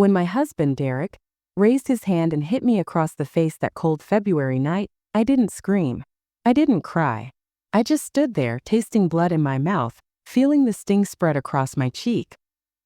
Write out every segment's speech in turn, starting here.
When my husband, Derek, raised his hand and hit me across the face that cold February night, I didn't scream. I didn't cry. I just stood there, tasting blood in my mouth, feeling the sting spread across my cheek.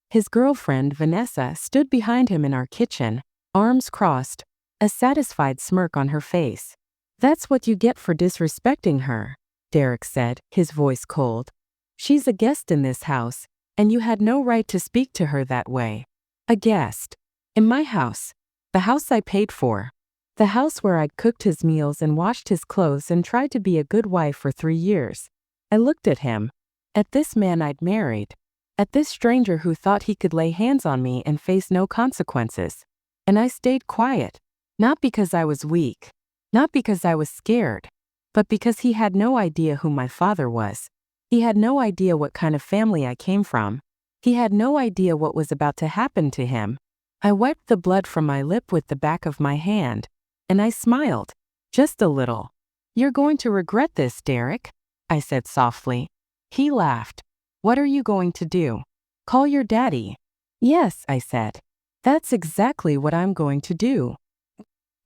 His girlfriend, Vanessa, stood behind him in our kitchen, arms crossed, a satisfied smirk on her face. "That's what you get for disrespecting her," Derek said, his voice cold. "She's a guest in this house, and you had no right to speak to her that way." A guest. In my house. The house I paid for. The house where I'd cooked his meals and washed his clothes and tried to be a good wife for 3 years. I looked at him. At this man I'd married. At this stranger who thought he could lay hands on me and face no consequences. And I stayed quiet. Not because I was weak. Not because I was scared. But because he had no idea who my father was. He had no idea what kind of family I came from. He had no idea what was about to happen to him. I wiped the blood from my lip with the back of my hand. And I smiled. Just a little. "You're going to regret this, Derek," I said softly. He laughed. "What are you going to do? Call your daddy?" "Yes," I said. "That's exactly what I'm going to do." ##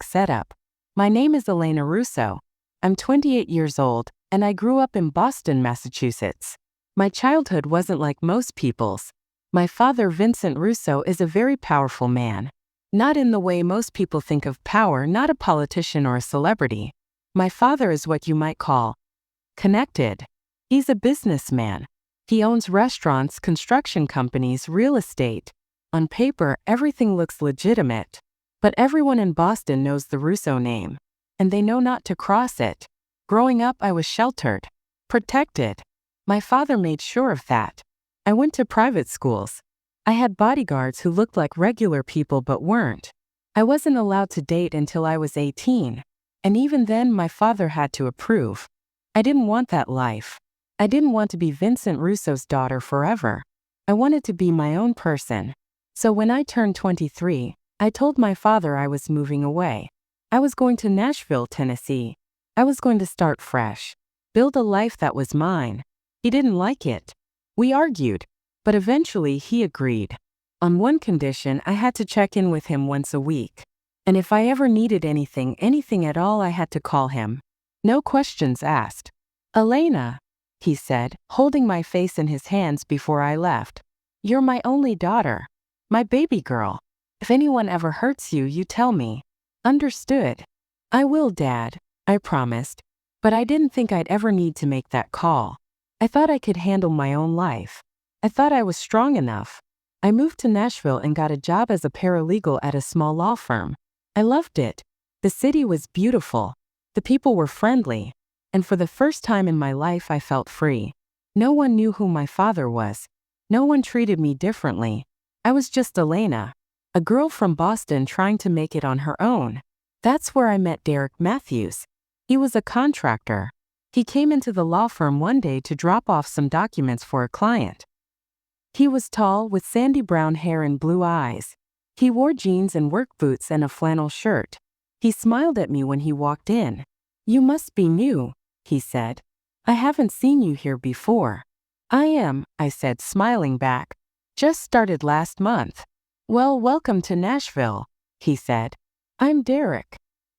setup. My name is Elena Russo. I'm 28 years old, and I grew up in Boston, Massachusetts. My childhood wasn't like most people's. My father, Vincent Russo, is a very powerful man. Not in the way most people think of power, not a politician or a celebrity. My father is what you might call connected. He's a businessman. He owns restaurants, construction companies, real estate. On paper, everything looks legitimate. But everyone in Boston knows the Russo name. And they know not to cross it. Growing up, I was sheltered. Protected. My father made sure of that. I went to private schools. I had bodyguards who looked like regular people but weren't. I wasn't allowed to date until I was 18. And even then, my father had to approve. I didn't want that life. I didn't want to be Vincent Russo's daughter forever. I wanted to be my own person. So when I turned 23, I told my father I was moving away. I was going to Nashville, Tennessee. I was going to start fresh. Build a life that was mine. He didn't like it. We argued. But eventually he agreed. On one condition, I had to check in with him once a week. And if I ever needed anything at all, I had to call him. No questions asked. "Elena," he said, holding my face in his hands before I left. "You're my only daughter. My baby girl. If anyone ever hurts you, you tell me." "Understood." "I will, Dad," I promised. But I didn't think I'd ever need to make that call. I thought I could handle my own life. I thought I was strong enough. I moved to Nashville and got a job as a paralegal at a small law firm. I loved it. The city was beautiful. The people were friendly. And for the first time in my life, I felt free. No one knew who my father was. No one treated me differently. I was just Elena, a girl from Boston trying to make it on her own. That's where I met Derek Matthews. He was a contractor. He came into the law firm one day to drop off some documents for a client. He was tall, with sandy brown hair and blue eyes. He wore jeans and work boots and a flannel shirt. He smiled at me when he walked in. "You must be new," he said. "I haven't seen you here before." "I am," I said, smiling back. "Just started last month." "Well, welcome to Nashville," he said. "I'm Derek."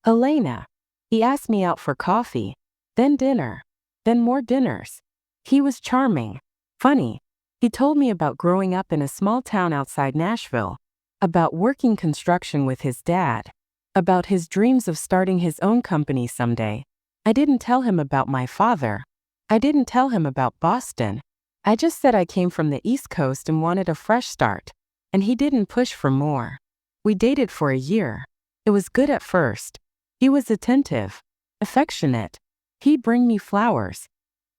"Elena." He asked me out for coffee, then dinner, then more dinners. He was charming. Funny. He told me about growing up in a small town outside Nashville, about working construction with his dad, about his dreams of starting his own company someday. I didn't tell him about my father. I didn't tell him about Boston. I just said I came from the East Coast and wanted a fresh start, and he didn't push for more. We dated for a year. It was good at first. He was attentive, affectionate. He'd bring me flowers.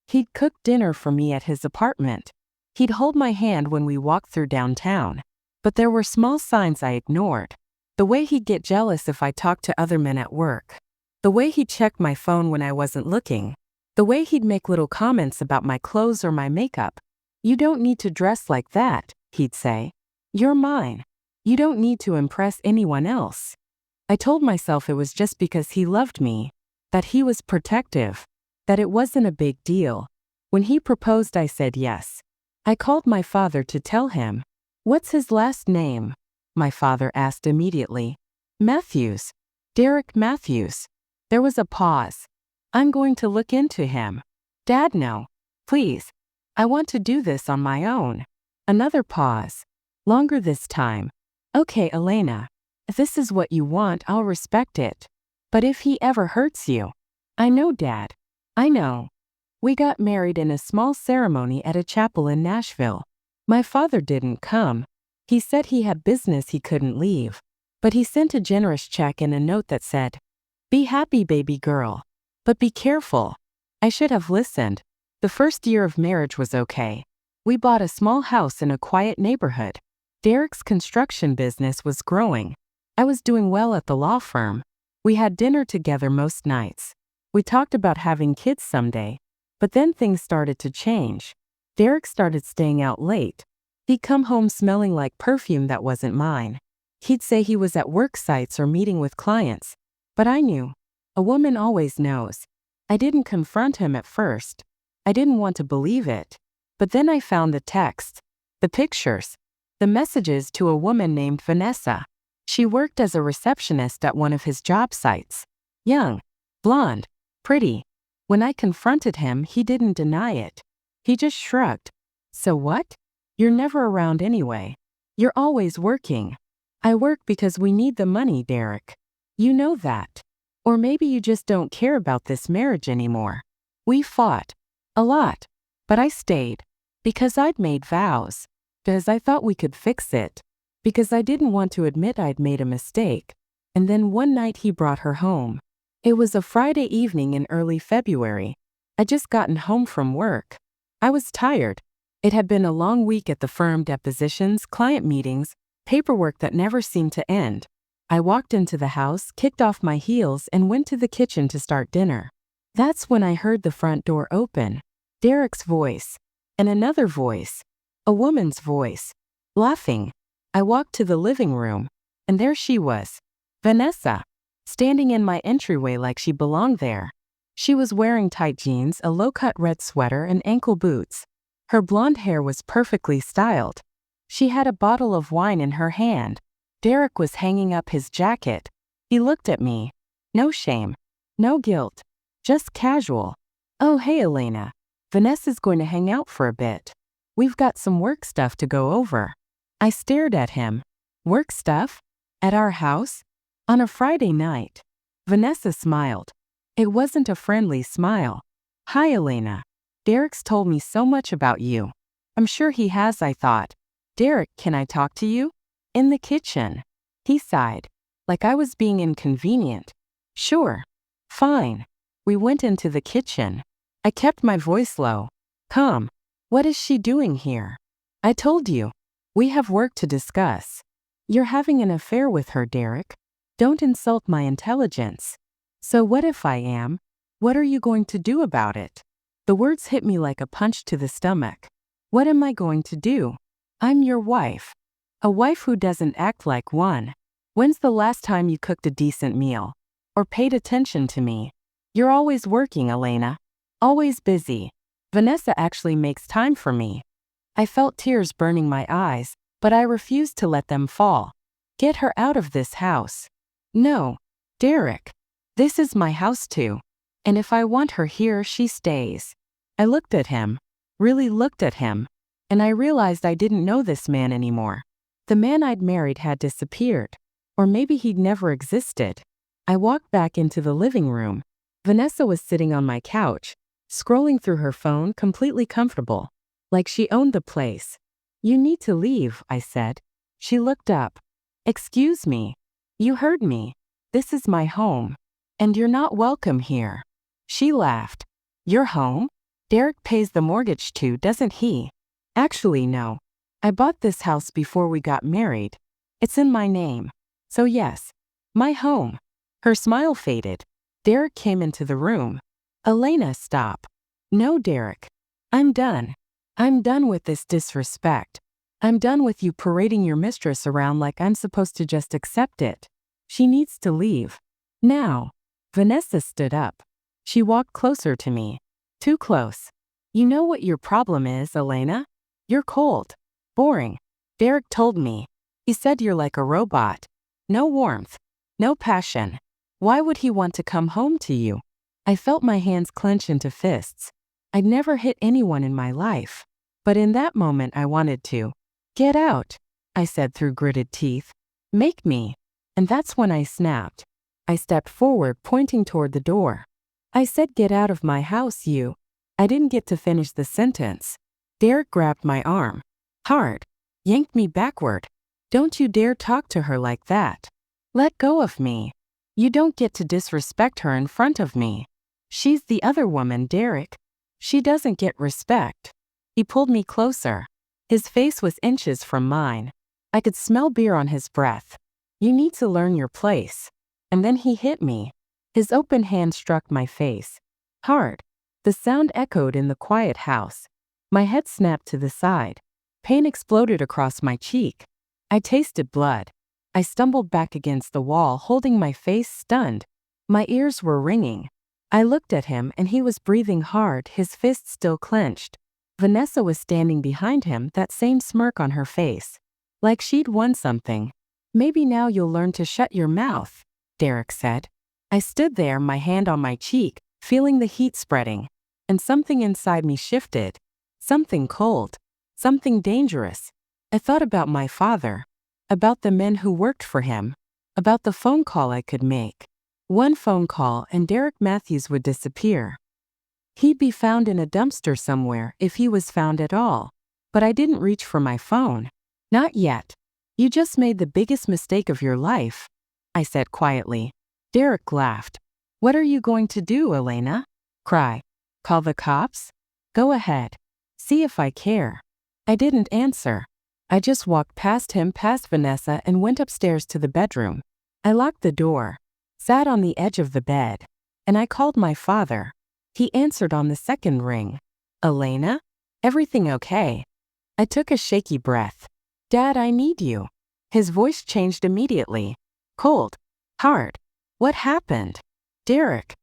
He'd cook dinner for me at his apartment. He'd hold my hand when we walked through downtown. But there were small signs I ignored. The way he'd get jealous if I talked to other men at work. The way he'd check my phone when I wasn't looking. The way he'd make little comments about my clothes or my makeup. "You don't need to dress like that," he'd say. "You're mine. You don't need to impress anyone else." I told myself it was just because he loved me, that he was protective, that it wasn't a big deal. When he proposed, I said yes. I called my father to tell him. What's his last name? My father asked immediately. Matthews. Derek Matthews. There was a pause. I'm going to look into him. Dad, no. Please. I want to do this on my own. Another pause. Longer this time. Okay, Elena. If this is what you want, I'll respect it. But if he ever hurts you. I know, Dad. I know. We got married in a small ceremony at a chapel in Nashville. My father didn't come. He said he had business he couldn't leave. But he sent a generous check and a note that said, "Be happy, baby girl. But be careful." I should have listened. The first year of marriage was okay. We bought a small house in a quiet neighborhood. Derek's construction business was growing. I was doing well at the law firm. We had dinner together most nights. We talked about having kids someday. But then things started to change. Derek started staying out late. He'd come home smelling like perfume that wasn't mine. He'd say he was at work sites or meeting with clients. But I knew. A woman always knows. I didn't confront him at first. I didn't want to believe it. But then I found the texts, the pictures, the messages to a woman named Vanessa. She worked as a receptionist at one of his job sites. Young, blonde, pretty. When I confronted him, he didn't deny it. He just shrugged. So what? You're never around anyway. You're always working. I work because we need the money, Derek. You know that. Or maybe you just don't care about this marriage anymore. We fought. A lot. But I stayed. Because I'd made vows. Because I thought we could fix it. Because I didn't want to admit I'd made a mistake. And then one night he brought her home. It was a Friday evening in early February. I'd just gotten home from work. I was tired. It had been a long week at the firm, depositions, client meetings, paperwork that never seemed to end. I walked into the house, kicked off my heels, and went to the kitchen to start dinner. That's when I heard the front door open. Derek's voice. And another voice. A woman's voice. Laughing. I walked to the living room. And there she was. Vanessa. Standing in my entryway like she belonged there. She was wearing tight jeans, a low-cut red sweater, and ankle boots. Her blonde hair was perfectly styled. She had a bottle of wine in her hand. Derek was hanging up his jacket. He looked at me. No shame. No guilt. Just casual. Oh, hey, Elena. Vanessa's going to hang out for a bit. We've got some work stuff to go over. I stared at him. Work stuff? At our house? On a Friday night. Vanessa smiled. It wasn't a friendly smile. Hi, Elena. Derek's told me so much about you. I'm sure he has, I thought. Derek, can I talk to you? In the kitchen. He sighed. Like I was being inconvenient. Sure. Fine. We went into the kitchen. I kept my voice low. Come. What is she doing here? I told you. We have work to discuss. You're having an affair with her, Derek. Don't insult my intelligence. So what if I am? What are you going to do about it? The words hit me like a punch to the stomach. What am I going to do? I'm your wife. A wife who doesn't act like one. When's the last time you cooked a decent meal? Or paid attention to me? You're always working, Elena. Always busy. Vanessa actually makes time for me. I felt tears burning my eyes, but I refused to let them fall. Get her out of this house. No. Derek. This is my house too. And if I want her here, she stays. I looked at him. Really looked at him. And I realized I didn't know this man anymore. The man I'd married had disappeared. Or maybe he'd never existed. I walked back into the living room. Vanessa was sitting on my couch, scrolling through her phone, completely comfortable. Like she owned the place. You need to leave, I said. She looked up. Excuse me. You heard me. This is my home. And you're not welcome here. She laughed. Your home? Derek pays the mortgage too, doesn't he? Actually, no. I bought this house before we got married. It's in my name. So yes. My home. Her smile faded. Derek came into the room. Elena, stop. No, Derek. I'm done. I'm done with this disrespect. I'm done with you parading your mistress around like I'm supposed to just accept it. She needs to leave. Now. Vanessa stood up. She walked closer to me. Too close. You know what your problem is, Elena? You're cold. Boring. Derek told me. He said you're like a robot. No warmth. No passion. Why would he want to come home to you? I felt my hands clench into fists. I'd never hit anyone in my life. But in that moment I wanted to. Get out, I said through gritted teeth. Make me. And that's when I snapped. I stepped forward, pointing toward the door. I said, get out of my house, you. I didn't get to finish the sentence. Derek grabbed my arm. Hard. Yanked me backward. Don't you dare talk to her like that. Let go of me. You don't get to disrespect her in front of me. She's the other woman, Derek. She doesn't get respect. He pulled me closer. His face was inches from mine. I could smell beer on his breath. You need to learn your place. And then he hit me. His open hand struck my face. Hard. The sound echoed in the quiet house. My head snapped to the side. Pain exploded across my cheek. I tasted blood. I stumbled back against the wall, holding my face, stunned. My ears were ringing. I looked at him and he was breathing hard, his fists still clenched. Vanessa was standing behind him, that same smirk on her face. Like she'd won something. Maybe now you'll learn to shut your mouth, Derek said. I stood there, my hand on my cheek, feeling the heat spreading. And something inside me shifted. Something cold. Something dangerous. I thought about my father. About the men who worked for him. About the phone call I could make. One phone call and Derek Matthews would disappear. He'd be found in a dumpster somewhere if he was found at all. But I didn't reach for my phone. Not yet. You just made the biggest mistake of your life, I said quietly. Derek laughed. What are you going to do, Elena? Cry. Call the cops? Go ahead. See if I care. I didn't answer. I just walked past him, past Vanessa, and went upstairs to the bedroom. I locked the door, sat on the edge of the bed, and I called my father. He answered on the second ring. Elena? Everything okay? I took a shaky breath. Dad, I need you. His voice changed immediately. Cold. Hard. What happened? Derek.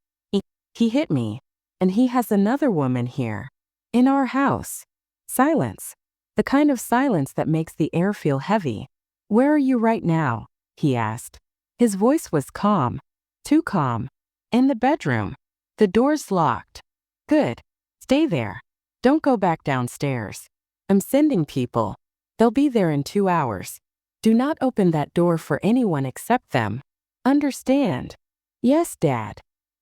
He hit me. And he has another woman here. In our house. Silence. The kind of silence that makes the air feel heavy. Where are you right now? He asked. His voice was calm. Too calm. In the bedroom. The door's locked. Good. Stay there. Don't go back downstairs. I'm sending people. They'll be there in 2 hours. Do not open that door for anyone except them. Understand? Yes, Dad.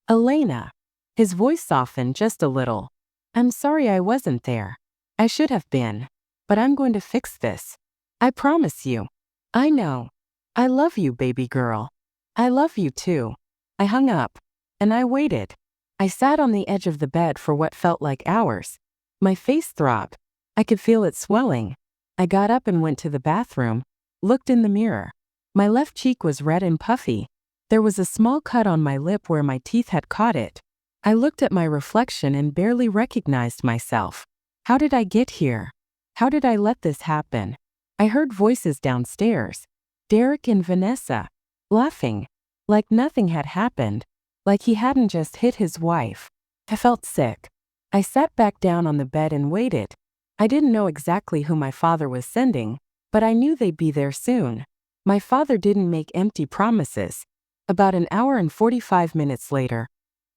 Elena. His voice softened just a little. I'm sorry I wasn't there. I should have been. But I'm going to fix this. I promise you. I know. I love you, baby girl. I love you too. I hung up. And I waited. I sat on the edge of the bed for what felt like hours. My face throbbed. I could feel it swelling. I got up and went to the bathroom, looked in the mirror. My left cheek was red and puffy. There was a small cut on my lip where my teeth had caught it. I looked at my reflection and barely recognized myself. How did I get here? How did I let this happen? I heard voices downstairs. Derek and Vanessa. Laughing. Like nothing had happened. Like he hadn't just hit his wife. I felt sick. I sat back down on the bed and waited. I didn't know exactly who my father was sending, but I knew they'd be there soon. My father didn't make empty promises. About an hour and 45 minutes later,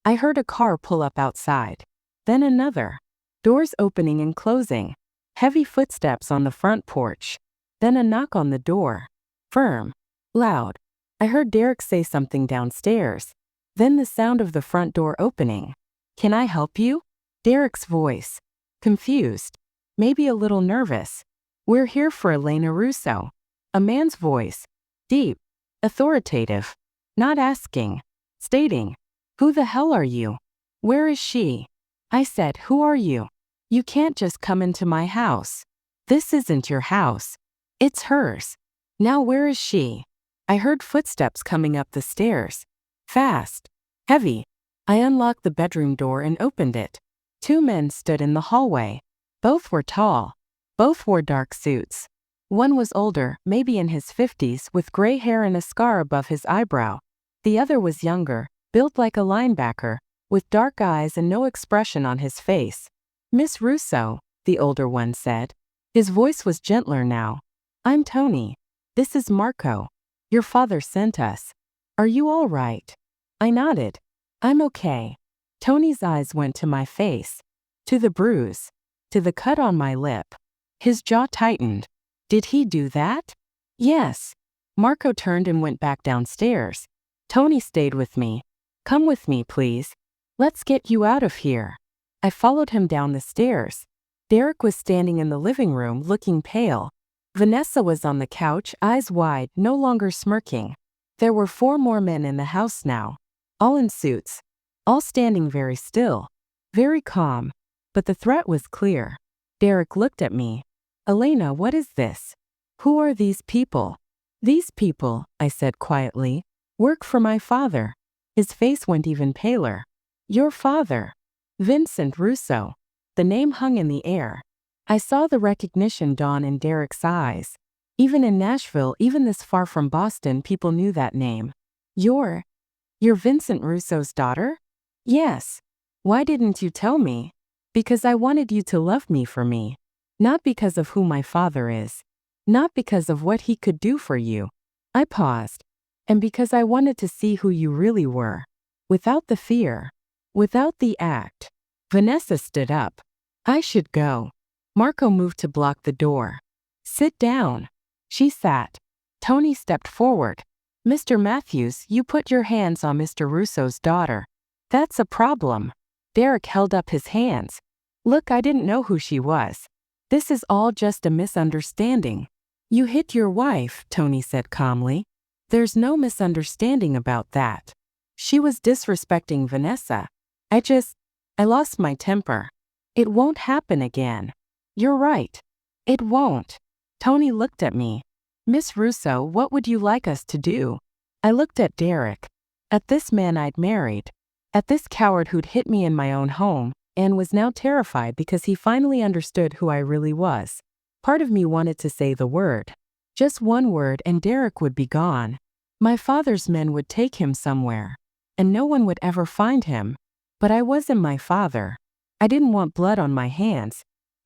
I heard a car pull up outside. Then another. Doors opening and closing. Heavy footsteps on the front porch. Then a knock on the door. Firm. Loud. I heard Derek say something downstairs. Then the sound of the front door opening. Can I help you? Derek's voice. Confused. Maybe a little nervous. We're here for Elena Russo. A man's voice. Deep. Authoritative. Not asking. Stating. Who the hell are you? Where is she? I said, who are you? You can't just come into my house. This isn't your house. It's hers. Now where is she? I heard footsteps coming up the stairs. Fast. Heavy. I unlocked the bedroom door and opened it. 2 men stood in the hallway. Both were tall. Both wore dark suits. One was older, maybe in his 50s, with gray hair and a scar above his eyebrow. The other was younger, built like a linebacker, with dark eyes and no expression on his face. Miss Russo, the older one said. His voice was gentler now. I'm Tony. This is Marco. Your father sent us. Are you all right? I nodded. I'm okay. Tony's eyes went to my face, to the bruise, to the cut on my lip. His jaw tightened. Did he do that? Yes. Marco turned and went back downstairs. Tony stayed with me. Come with me, please. Let's get you out of here. I followed him down the stairs. Derek was standing in the living room looking pale. Vanessa was on the couch, eyes wide, no longer smirking. There were 4 more men in the house now, all in suits, all standing very still, very calm, but the threat was clear. Derek looked at me. Elena, what is this? Who are these people? These people, I said quietly, work for my father. His face went even paler. Your father. Vincent Russo. The name hung in the air. I saw the recognition dawn in Derek's eyes. Even in Nashville, even this far from Boston, people knew that name. You're Vincent Russo's daughter? Yes. Why didn't you tell me? Because I wanted you to love me for me. Not because of who my father is. Not because of what he could do for you. I paused. And because I wanted to see who you really were. Without the fear. Without the act. Vanessa stood up. I should go. Marco moved to block the door. Sit down. She sat. Tony stepped forward. Mr. Matthews, you put your hands on Mr. Russo's daughter. That's a problem. Derek held up his hands. Look, I didn't know who she was. This is all just a misunderstanding. You hit your wife, Tony said calmly. There's no misunderstanding about that. She was disrespecting Vanessa. I lost my temper. It won't happen again. You're right. It won't. Tony looked at me. Miss Russo, what would you like us to do? I looked at Derek. At this man I'd married. At this coward who'd hit me in my own home, and was now terrified because he finally understood who I really was. Part of me wanted to say the word. Just one word and Derek would be gone. My father's men would take him somewhere. And no one would ever find him. But I wasn't my father. I didn't want blood on my hands.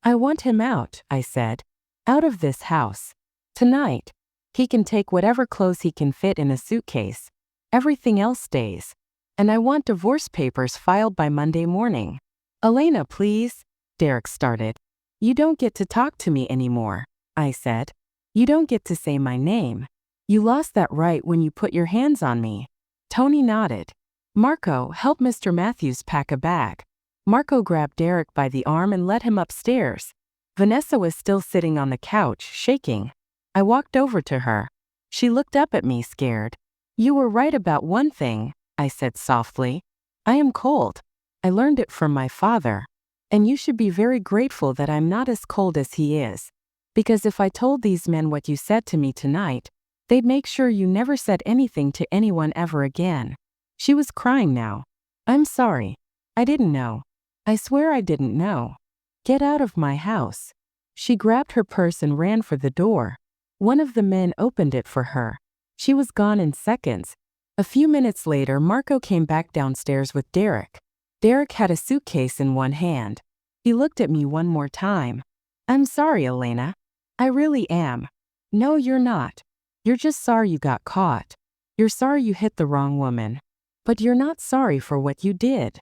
I want him out, I said. Out of this house. Tonight. He can take whatever clothes he can fit in a suitcase. Everything else stays. And I want divorce papers filed by Monday morning. Elena, please. Derek started. You don't get to talk to me anymore, I said. You don't get to say my name. You lost that right when you put your hands on me. Tony nodded. Marco, help Mr. Matthews pack a bag. Marco grabbed Derek by the arm and led him upstairs. Vanessa was still sitting on the couch, shaking. I walked over to her. She looked up at me, scared. You were right about one thing, I said softly. I am cold. I learned it from my father. And you should be very grateful that I'm not as cold as he is. Because if I told these men what you said to me tonight, they'd make sure you never said anything to anyone ever again. She was crying now. I'm sorry. I didn't know. I swear I didn't know. Get out of my house. She grabbed her purse and ran for the door. One of the men opened it for her. She was gone in seconds. A few minutes later, Marco came back downstairs with Derek. Derek had a suitcase in one hand. He looked at me one more time. I'm sorry, Elena. I really am. No, you're not. You're just sorry you got caught. You're sorry you hit the wrong woman. But you're not sorry for what you did.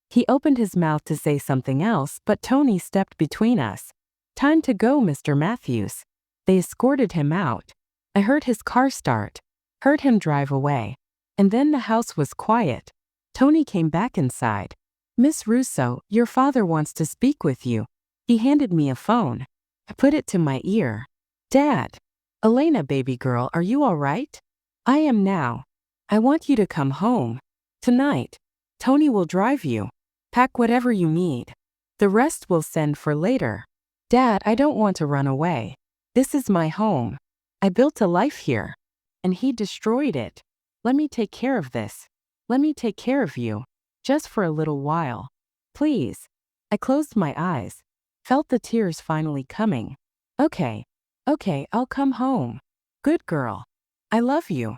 He opened his mouth to say something else, but Tony stepped between us. Time to go, Mr. Matthews. They escorted him out. I heard his car start, heard him drive away. And then the house was quiet. Tony came back inside. Miss Russo, your father wants to speak with you. He handed me a phone. I put it to my ear. Dad. Elena, baby girl, are you all right? I am now. I want you to come home. Tonight. Tony will drive you. Pack whatever you need. The rest we'll send for later. Dad, I don't want to run away. This is my home. I built a life here. And he destroyed it. Let me take care of this. Let me take care of you. Just for a little while. Please. I closed my eyes. Felt the tears finally coming. Okay, I'll come home. Good girl. I love you.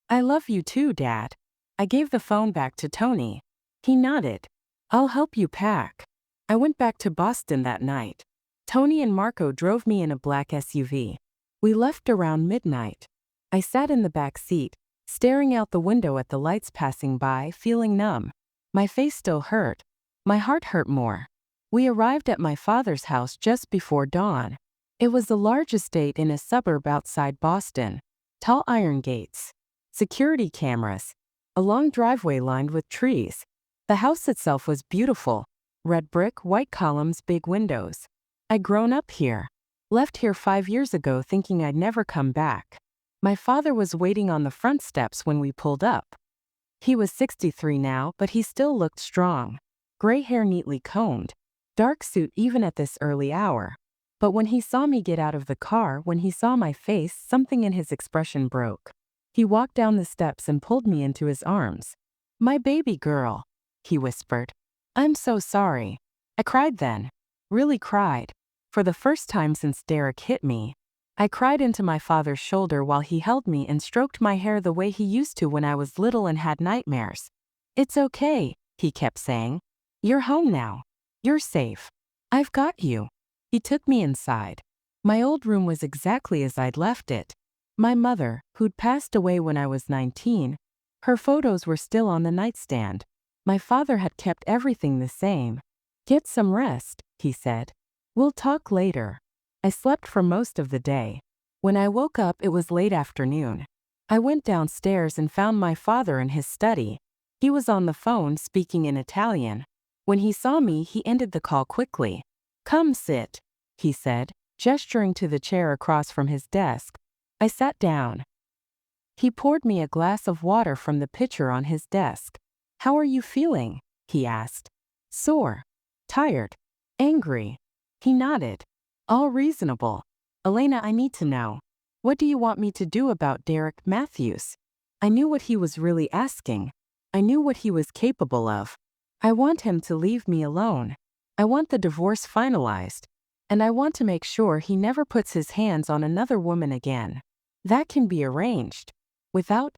I love you too, Dad. I gave the phone back to Tony. He nodded. I'll help you pack. I went back to Boston that night. Tony and Marco drove me in a black SUV. We left around midnight. I sat in the back seat, staring out the window at the lights passing by, feeling numb. My face still hurt. My heart hurt more. We arrived at my father's house just before dawn. It was a large estate in a suburb outside Boston. Tall iron gates. Security cameras. A long driveway lined with trees. The house itself was beautiful. Red brick, white columns, big windows. I'd grown up here. Left here 5 years ago thinking I'd never come back. My father was waiting on the front steps when we pulled up. He was 63 now, but he still looked strong. Gray hair neatly combed. Dark suit even at this early hour. But when he saw me get out of the car, when he saw my face, something in his expression broke. He walked down the steps and pulled me into his arms. "My baby girl," he whispered. "I'm so sorry." I cried then. Really cried. For the first time since Derek hit me. I cried into my father's shoulder while he held me and stroked my hair the way he used to when I was little and had nightmares. "It's okay," he kept saying. "You're home now. You're safe. I've got you." He took me inside. My old room was exactly as I'd left it. My mother, who'd passed away when I was 19, her photos were still on the nightstand. My father had kept everything the same. "Get some rest," he said. "We'll talk later." I slept for most of the day. When I woke up, it was late afternoon. I went downstairs and found my father in his study. He was on the phone speaking in Italian. When he saw me, he ended the call quickly. "Come sit," he said, gesturing to the chair across from his desk. I sat down. He poured me a glass of water from the pitcher on his desk. "How are you feeling?" he asked. "Sore. Tired. Angry." He nodded. "All reasonable. Elena, I need to know. What do you want me to do about Derek Matthews?" I knew what he was really asking. I knew what he was capable of. I want him to leave me alone. I want the divorce finalized. And I want to make sure he never puts his hands on another woman again. That can be arranged. Without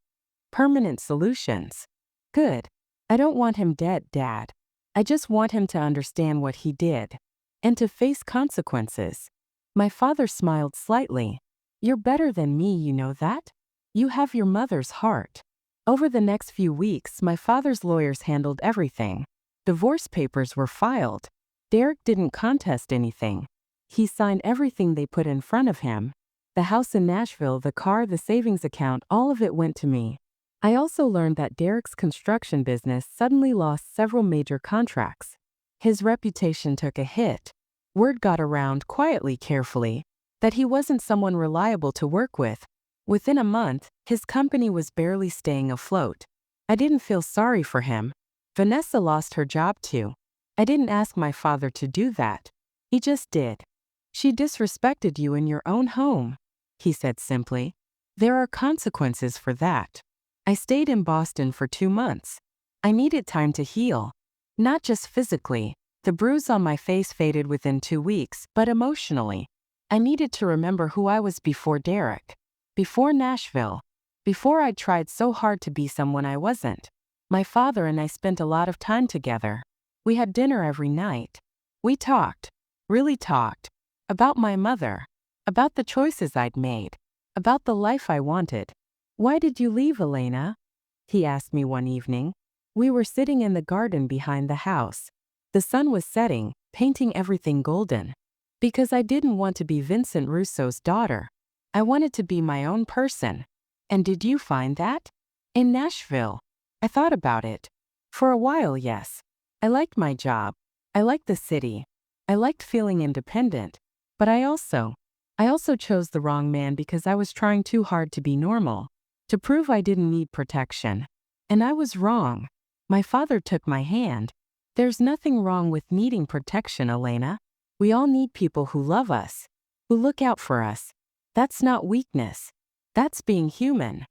permanent solutions. Good. I don't want him dead, Dad. I just want him to understand what he did. And to face consequences. My father smiled slightly. "You're better than me, you know that? You have your mother's heart." Over the next few weeks, my father's lawyers handled everything. Divorce papers were filed. Derek didn't contest anything. He signed everything they put in front of him. The house in Nashville, the car, the savings account, all of it went to me. I also learned that Derek's construction business suddenly lost several major contracts. His reputation took a hit. Word got around, quietly, carefully, that he wasn't someone reliable to work with. Within a month, his company was barely staying afloat. I didn't feel sorry for him. Vanessa lost her job too. I didn't ask my father to do that. He just did. "She disrespected you in your own home," he said simply. "There are consequences for that." I stayed in Boston for 2 months. I needed time to heal. Not just physically. The bruise on my face faded within 2 weeks, but emotionally. I needed to remember who I was before Derek. Before Nashville. Before I'd tried so hard to be someone I wasn't. My father and I spent a lot of time together. We had dinner every night. We talked. Really talked. About my mother. About the choices I'd made. About the life I wanted. "Why did you leave, Elena?" he asked me one evening. We were sitting in the garden behind the house. The sun was setting, painting everything golden. "Because I didn't want to be Vincent Russo's daughter. I wanted to be my own person." "And did you find that?" "In Nashville." I thought about it. For a while, yes. I liked my job. I liked the city. I liked feeling independent. But I also chose the wrong man because I was trying too hard to be normal. To prove I didn't need protection. And I was wrong. My father took my hand. "There's nothing wrong with needing protection, Elena. We all need people who love us. Who look out for us. That's not weakness. That's being human."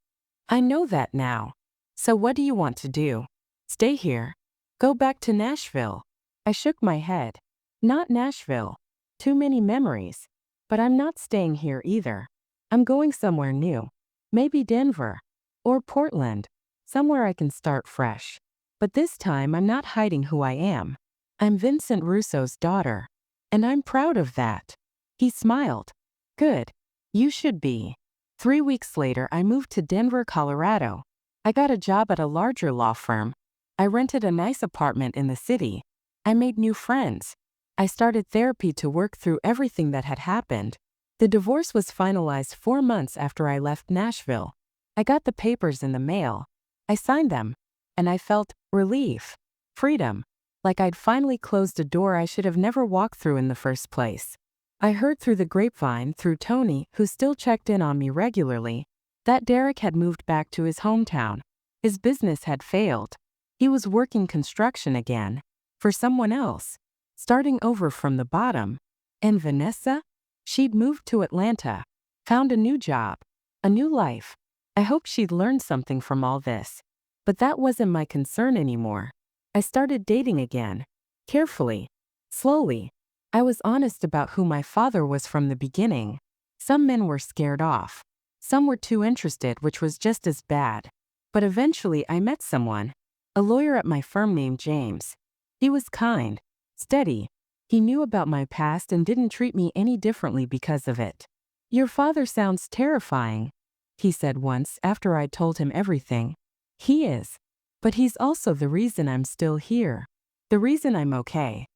I know that now. "So what do you want to do? Stay here? Go back to Nashville?" I shook my head. "Not Nashville. Too many memories. But I'm not staying here either. I'm going somewhere new. Maybe Denver. Or Portland. Somewhere I can start fresh. But this time I'm not hiding who I am. I'm Vincent Russo's daughter. And I'm proud of that." He smiled. "Good. You should be. 3 weeks later, I moved to Denver, Colorado. I got a job at a larger law firm. I rented a nice apartment in the city. I made new friends. I started therapy to work through everything that had happened. The divorce was finalized 4 months after I left Nashville. I got the papers in the mail. I signed them. And I felt relief, freedom, like I'd finally closed a door I should have never walked through in the first place. I heard through the grapevine, through Tony, who still checked in on me regularly, that Derek had moved back to his hometown. His business had failed. He was working construction again, for someone else, starting over from the bottom. And Vanessa? She'd moved to Atlanta, found a new job, a new life. I hoped she'd learned something from all this. But that wasn't my concern anymore. I started dating again. Carefully. Slowly. I was honest about who my father was from the beginning. Some men were scared off. Some were too interested, which was just as bad. But eventually I met someone. A lawyer at my firm named James. He was kind, steady. He knew about my past and didn't treat me any differently because of it. "Your father sounds terrifying," he said once after I'd told him everything. He is. But he's also the reason I'm still here. The reason I'm okay.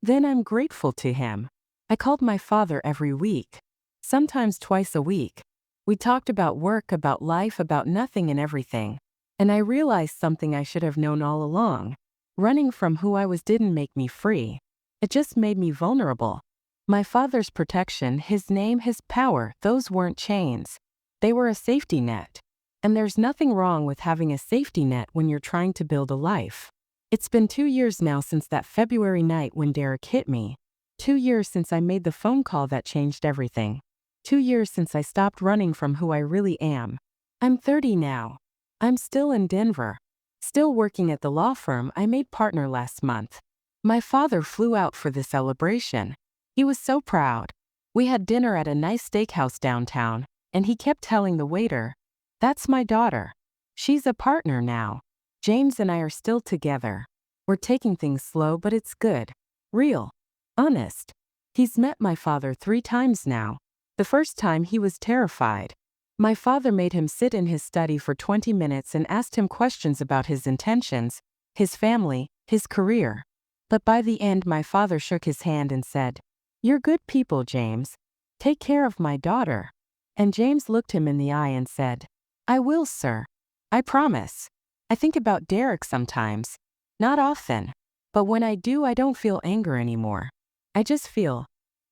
Then I'm grateful to him. I called my father every week. Sometimes twice a week. We talked about work, about life, about nothing and everything. And I realized something I should have known all along. Running from who I was didn't make me free. It just made me vulnerable. My father's protection, his name, his power, those weren't chains. They were a safety net. And there's nothing wrong with having a safety net when you're trying to build a life. It's been 2 years now since that February night when Derek hit me. 2 years since I made the phone call that changed everything. 2 years since I stopped running from who I really am. I'm 30 now. I'm still in Denver. Still working at the law firm I made partner last month. My father flew out for the celebration. He was so proud. We had dinner at a nice steakhouse downtown, and he kept telling the waiter, "That's my daughter. She's a partner now. James and I are still together. We're taking things slow, but it's good. Real. Honest." He's met my father 3 times now. The first time he was terrified. My father made him sit in his study for 20 minutes and asked him questions about his intentions, his family, his career. But by the end my father shook his hand and said, "You're good people, James. Take care of my daughter." And James looked him in the eye and said, "I will, sir. I promise." I think about Derek sometimes. Not often. But when I do, I don't feel anger anymore. I just feel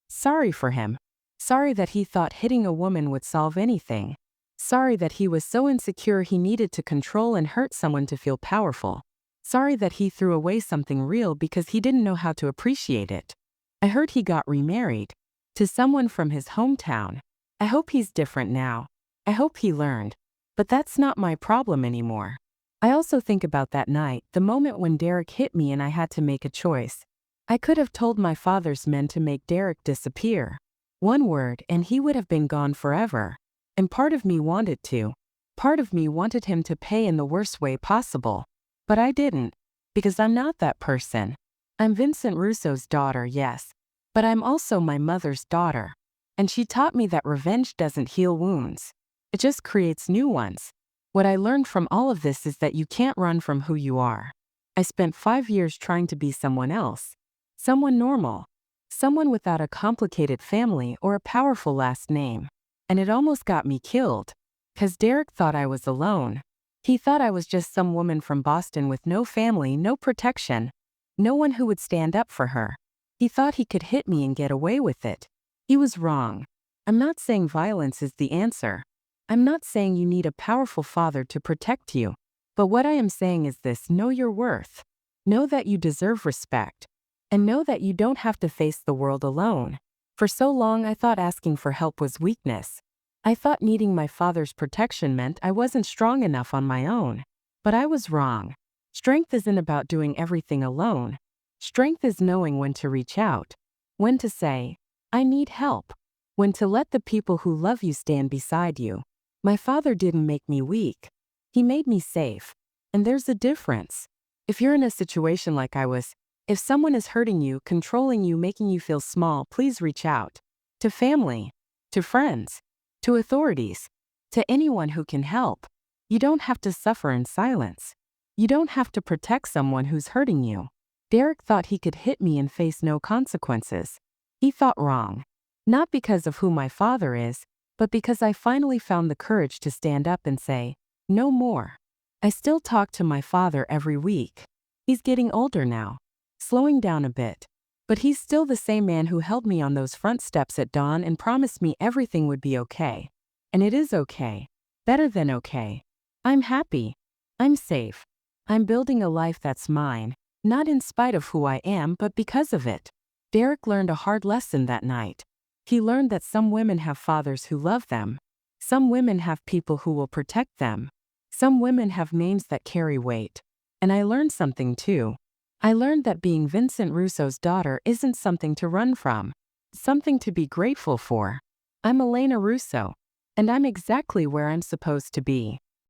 sorry for him. Sorry that he thought hitting a woman would solve anything. Sorry that he was so insecure he needed to control and hurt someone to feel powerful. Sorry that he threw away something real because he didn't know how to appreciate it. I heard he got remarried. To someone from his hometown. I hope he's different now. I hope he learned. But that's not my problem anymore. I also think about that night, the moment when Derek hit me and I had to make a choice. I could have told my father's men to make Derek disappear. One word and he would have been gone forever. And part of me wanted to. Part of me wanted him to pay in the worst way possible. But I didn't. Because I'm not that person. I'm Vincent Russo's daughter, yes. But I'm also my mother's daughter. And she taught me that revenge doesn't heal wounds. It just creates new ones. What I learned from all of this is that you can't run from who you are. I spent 5 years trying to be someone else. Someone normal. Someone without a complicated family or a powerful last name. And it almost got me killed. 'Cause Derek thought I was alone. He thought I was just some woman from Boston with no family, no protection. No one who would stand up for her. He thought he could hit me and get away with it. He was wrong. I'm not saying violence is the answer. I'm not saying you need a powerful father to protect you. But what I am saying is this: know your worth. Know that you deserve respect. And know that you don't have to face the world alone. For so long I thought asking for help was weakness. I thought needing my father's protection meant I wasn't strong enough on my own. But I was wrong. Strength isn't about doing everything alone. Strength is knowing when to reach out. When to say, "I need help." When to let the people who love you stand beside you. My father didn't make me weak. He made me safe. And there's a difference. If you're in a situation like I was, if someone is hurting you, controlling you, making you feel small, please reach out. To family. To friends. to authorities, to anyone who can help. You don't have to suffer in silence. You don't have to protect someone who's hurting you. Derek thought he could hit me and face no consequences. He thought wrong. Not because of who my father is, but because I finally found the courage to stand up and say, no more. I still talk to my father every week. He's getting older now, slowing down a bit. But he's still the same man who held me on those front steps at dawn and promised me everything would be okay. And it is okay. Better than okay. I'm happy. I'm safe. I'm building a life that's mine, not in spite of who I am, but because of it. Derek learned a hard lesson that night. He learned that some women have fathers who love them. Some women have people who will protect them. Some women have names that carry weight. And I learned something too. I learned that being Vincent Russo's daughter isn't something to run from. It's something to be grateful for. I'm Elena Russo, and I'm exactly where I'm supposed to be.